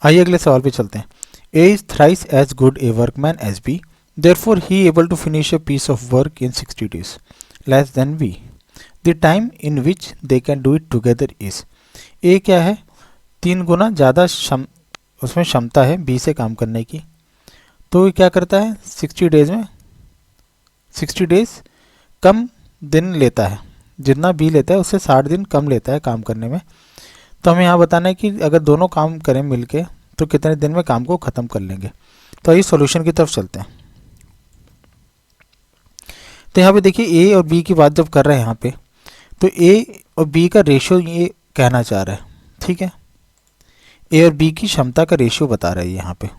आइए अगले सवाल पे चलते हैं। A is thrice as good a workman as B, therefore he able to finish a piece of work in 60 days less than B. The time in which they can do it together is. A क्या है, 3 गुना ज़्यादा उसमें क्षमता है B से काम करने की, तो ये क्या करता है 60 डेज में 60 डेज कम दिन लेता है, जितना बी लेता है उससे 60 दिन कम लेता है काम करने में। तो हमें यहाँ बताना है कि अगर दोनों काम करें मिलके तो कितने दिन में काम को ख़त्म कर लेंगे। तो आइए सॉल्यूशन की तरफ चलते हैं। तो यहाँ पे देखिए ए और बी की बात जब कर रहे हैं यहाँ पे, तो ए और बी का रेशियो ये कहना चाह रहा है, ठीक है। ए और बी की क्षमता का रेशियो बता रहा है यहाँ पे।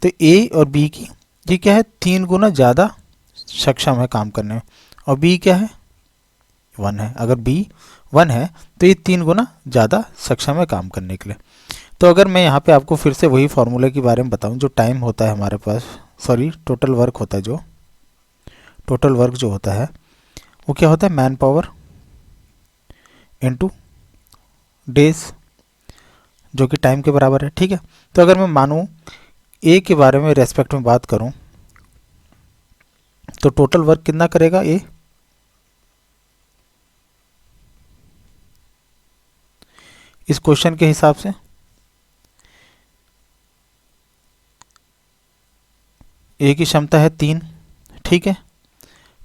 तो ए और बी की ये क्या है, 3 गुना ज़्यादा सक्षम है काम करने में, और बी क्या है 1 है। अगर बी 1 है तो ये 3 गुना ज़्यादा सक्षम है काम करने के लिए। तो अगर मैं यहाँ पे आपको फिर से वही फार्मूला के बारे में बताऊँ, जो टाइम होता है हमारे पास, सॉरी टोटल वर्क होता है, जो टोटल वर्क जो होता है वो क्या होता है, मैन पावर इनटू डेज, जो कि टाइम के बराबर है, ठीक है। तो अगर मैं मानूँ ए के बारे में रेस्पेक्ट में बात करूँ तो टोटल वर्क कितना करेगा ए, इस क्वेश्चन के हिसाब से ए की क्षमता है 3, ठीक है।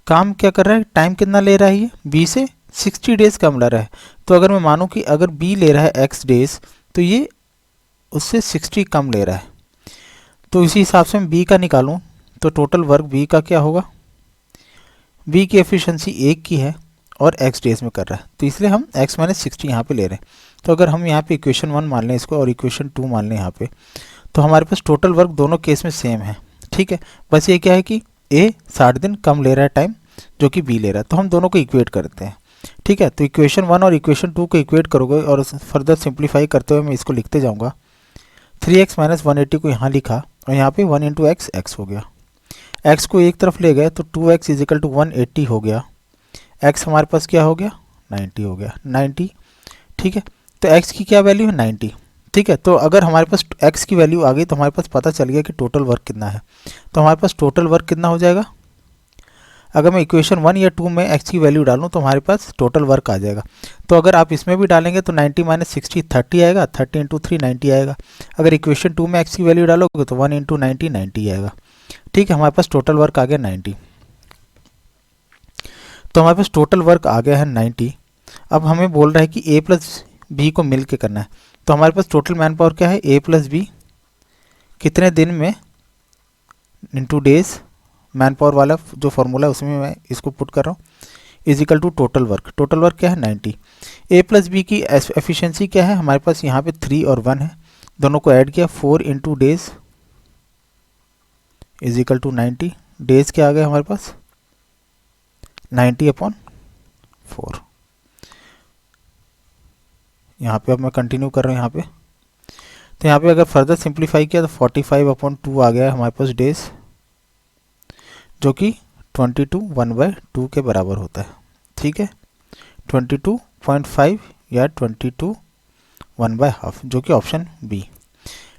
काम क्या कर रहा है, टाइम कितना ले रहा है ये बी से 60 डेज कम ले रहा है। तो अगर मैं मानूँ कि अगर बी ले रहा है x डेज तो ये उससे 60 कम ले रहा है, तो इसी हिसाब से मैं बी का निकालूँ तो टोटल वर्क बी का क्या होगा, बी की एफिशिएंसी 1 की है और x डेज में कर रहा है, तो इसलिए हम x माइनस 60 यहाँ पे ले रहे हैं। तो अगर हम यहाँ पे इक्वेशन 1 मान लें इसको और इक्वेशन 2 मान लें यहाँ पे, तो हमारे पास टोटल वर्क दोनों केस में सेम है, ठीक है। बस ये क्या है कि ए 60 दिन कम ले रहा है टाइम जो कि बी ले रहा है, तो हम दोनों को इक्वेट करते हैं, ठीक है। तो इक्वेशन 1 और इक्वेशन 2 को इक्वेट करोगे और फर्दर सिंप्लीफाई करते हुए मैं इसको लिखते जाऊँगा। 3x माइनस 180 को यहाँ लिखा और यहाँ पे 1 इंटू एक्स एक्स हो गया, x को एक तरफ ले गए तो 2x इज इक्वल टू 180 हो गया, x हमारे पास क्या हो गया 90 हो गया, 90, ठीक है। तो x की क्या वैल्यू है 90, ठीक है। तो अगर हमारे पास x की वैल्यू आ गई तो हमारे पास पता चल गया कि टोटल वर्क कितना है। तो हमारे पास टोटल वर्क कितना हो जाएगा, अगर मैं इक्वेशन 1 या 2 में x की वैल्यू डालूँ तो हमारे पास टोटल वर्क आ जाएगा। तो अगर आप इसमें भी डालेंगे तो 90 माइनस 60 30 आएगा, 30 इंटू 3 90 आएगा। अगर इक्वेशन 2 में x की वैल्यू डालोगे तो 1 इंटू 90 90 आएगा, ठीक है। हमारे पास टोटल वर्क आ गया 90। तो हमारे पास टोटल वर्क आ गया है 90। अब हमें बोल रहा है कि a प्लस बी को मिल के करना है, तो हमारे पास टोटल मैन पावर क्या है, a प्लस बी कितने दिन में इंटू डेज, मैन पावर वाला जो फॉर्मूला है उसमें मैं इसको पुट कर रहा हूँ, is equal to total work. Total work क्या है 90। a प्लस बी की एफिशिएंसी क्या है, हमारे पास यहाँ पे 3 और 1 है, दोनों को ऐड किया 4 into days is equal to 90। Days क्या आ गया हमारे पास 90/4। यहाँ पे अब मैं कंटिन्यू कर रहा हूँ यहाँ पे, तो यहाँ पे अगर फर्दर सिंप्लीफाई किया तो 45/2 आ गया है हमारे पास डेज, जो कि 22 1/2 के बराबर होता है, ठीक है। 22.5 या 22 1/2 जो कि ऑप्शन बी,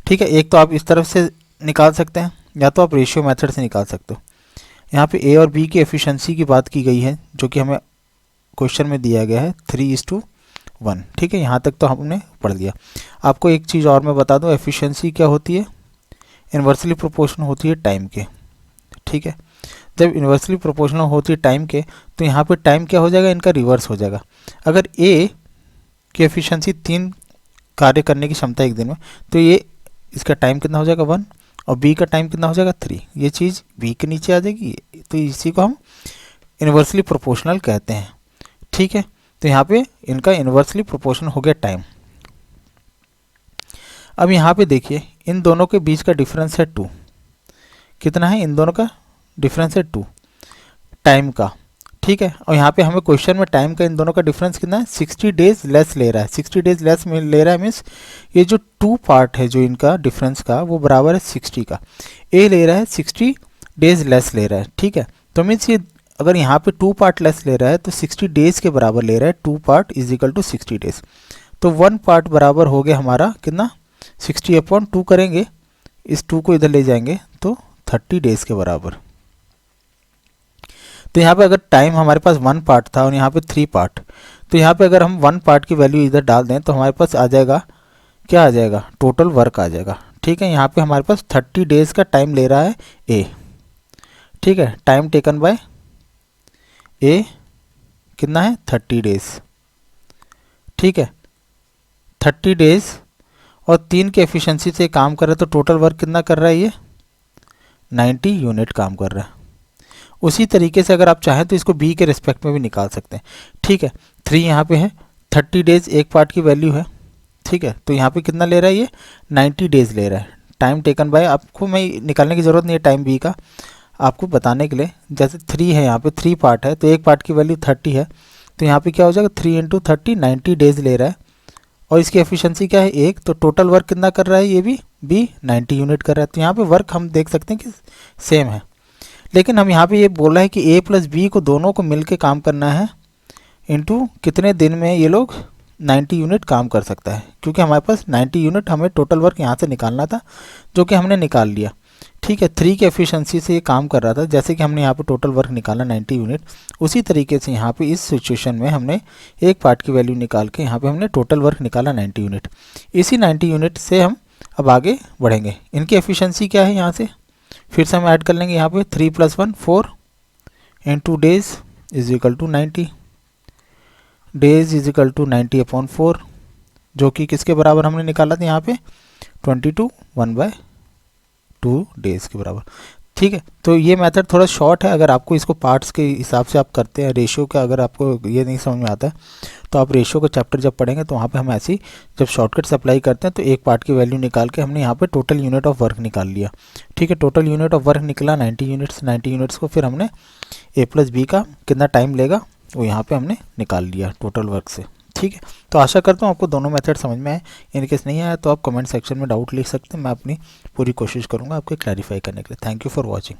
ठीक है। एक तो आप इस तरफ से निकाल सकते हैं या तो आप रेशियो मेथड से निकाल सकते हो। यहाँ पे ए और बी की एफिशिएंसी की बात की गई है जो कि हमें क्वेश्चन में दिया गया है 3:1, ठीक है। यहाँ तक तो हमने पढ़ लिया। आपको एक चीज़ और मैं बता दूँ, एफिशिएंसी क्या होती है, इन्वर्सली प्रोपोर्शनल होती है टाइम के, ठीक है। जब इन्वर्सली प्रोपोर्शनल होती है टाइम के तो यहाँ पे टाइम क्या हो जाएगा, इनका रिवर्स हो जाएगा। अगर ए की एफिशिएंसी 3 कार्य करने की क्षमता एक दिन में, तो ये इसका टाइम कितना हो जाएगा 1 और बी का टाइम कितना हो जाएगा 3, ये चीज़ बी के नीचे आ जाएगी। तो इसी को हम इन्वर्सली प्रोपोर्शनल कहते हैं, ठीक है। तो यहाँ पे इनका इन्वर्सली प्रोपोर्शनल हो गया टाइम। अब यहाँ पे देखिए इन दोनों के बीच का डिफरेंस है 2, कितना है इन दोनों का डिफरेंस है 2 टाइम का, ठीक है। और यहाँ पे हमें क्वेश्चन में टाइम का इन दोनों का डिफरेंस कितना है 60 डेज लेस ले रहा है। 60 डेज लेस में ले रहा है मीन्स ये जो 2 पार्ट है जो इनका डिफरेंस का वो बराबर है 60 का। ए ले रहा है 60 डेज लेस ले रहा है, ठीक है। तो मीन्स ये अगर यहाँ पे 2 पार्ट लेस ले रहा है तो 60 डेज के बराबर ले रहा है, 2 part is equal to 60 days. तो 1 पार्ट बराबर हो गया हमारा कितना 60/2 करेंगे, इस 2 को इधर ले जाएंगे तो 30 डेज़ के बराबर। तो यहाँ पे अगर टाइम हमारे पास 1 पार्ट था और यहाँ पे 3 पार्ट, तो यहाँ पे अगर हम 1 पार्ट की वैल्यू इधर डाल दें तो हमारे पास आ जाएगा, क्या आ जाएगा, टोटल वर्क आ जाएगा। ठीक है, यहाँ पे हमारे पास 30 डेज़ का टाइम ले रहा है ए। ठीक है, टाइम टेकन बाय ए कितना है, 30 डेज़। ठीक है, 30 डेज़ और 3 के एफिशिएंसी से काम कर रहा है, तो टोटल वर्क कितना कर रहा है ये, 90 यूनिट काम कर रहा है। उसी तरीके से अगर आप चाहें तो इसको बी के रिस्पेक्ट में भी निकाल सकते हैं। ठीक है, 3 यहाँ पे है, 30 डेज़ एक पार्ट की वैल्यू है। ठीक है, तो यहाँ पे कितना ले रहा है ये, 90 डेज़ ले रहा है। टाइम टेकन बाय, आपको मैं निकालने की ज़रूरत नहीं है टाइम बी का, आपको बताने के लिए। जैसे 3 है, यहाँ पे 3 पार्ट है, तो एक पार्ट की वैल्यू 30 है, तो यहाँ पे क्या हो जाएगा, 3 × 30 90 डेज़ ले रहा है। और इसकी एफिशिएंसी क्या है, 1, तो टोटल वर्क कितना कर रहा है ये भी 90 यूनिट कर रहा है। तो यहाँ पे वर्क हम देख सकते हैं कि सेम है, लेकिन हम यहाँ पे ये बोला है कि a + b को दोनों को मिल के काम करना है, इनटू कितने दिन में ये लोग 90 यूनिट काम कर सकता है, क्योंकि हमारे पास 90 यूनिट हमें टोटल वर्क यहाँ से निकालना था, जो कि हमने निकाल लिया। ठीक है, 3 की एफिशिएंसी से ये काम कर रहा था, जैसे कि हमने यहाँ पे टोटल वर्क निकाला 90 यूनिट, उसी तरीके से यहाँ पे इस सिचुएशन में हमने एक पार्ट की वैल्यू निकाल के यहाँ पे हमने टोटल वर्क निकाला 90 यूनिट। इसी 90 यूनिट से हम अब आगे बढ़ेंगे। इनकी एफिशिएंसी क्या है, यहाँ से फिर से हम ऐड कर लेंगे, यहाँ पे 3 + 1 4 × डेज़ = 90, डेज़ = 90/4, जो कि किसके बराबर हमने निकाला था यहाँ पे, 22 1/2 डेज़ के बराबर। ठीक है, तो ये मेथड थोड़ा शॉर्ट है, अगर आपको इसको पार्ट्स के हिसाब से आप करते हैं, रेशियो का अगर आपको ये नहीं समझ में आता है तो आप रेशियो का चैप्टर जब पढ़ेंगे तो वहाँ पे हम ऐसी जब शॉर्टकट्स अप्लाई करते हैं तो एक पार्ट की वैल्यू निकाल के हमने यहाँ पे टोटल यूनिट ऑफ वर्क निकाल लिया। ठीक है, टोटल यूनिट ऑफ वर्क निकला 90 यूनिट्स। 90 यूनिट्स को फिर हमने a + b का कितना टाइम लेगा वो यहाँ पे हमने निकाल लिया टोटल वर्क से। ठीक है, तो आशा करता हूँ आपको दोनों मेथड समझ में आए। इन केस नहीं आया तो आप कमेंट सेक्शन में डाउट लिख सकते हैं, मैं अपनी पूरी कोशिश करूँगा आपके क्लैरिफाई करने के लिए। Thank you for watching.